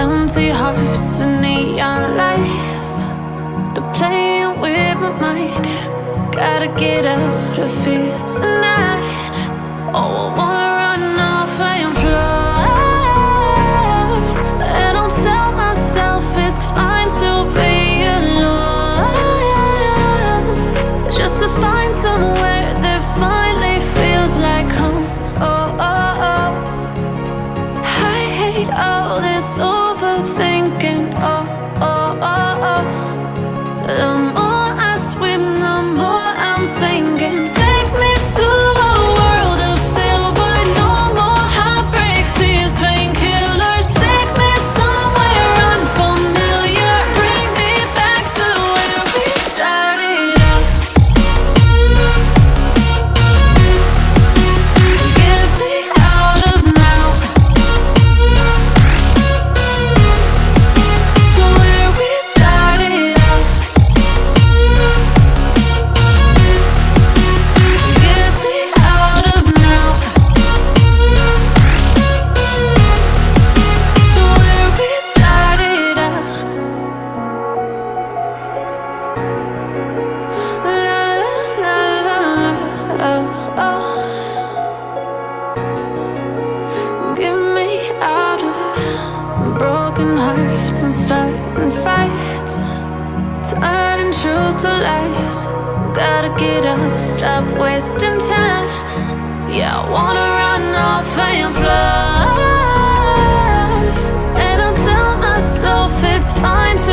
Empty hearts and neon lights, they're playing with my mind. Gotta get out of here tonight. Oh, I wanna run off and fly. And I'll tell myself it's fine to be alone, just to find somewhere that finally feels like home. Oh, oh, oh. I hate all this overthinking. Oh, oh, oh, oh. The more I swim, the more I'm sinking. Take me to a world of silver. No more heartbreaks, tears, painkillers. Take me somewhere unfamiliar. Bring me back to where we started out. Get me out of now, to where we started out. Get me out of now, to where we started out. La la la la la, oh, oh. Get me out of broken hearts and starting fights, turning truth to lies. Gotta get up, stop wasting time. Yeah, I wanna run off and fly. And I'll tell myself it's fine to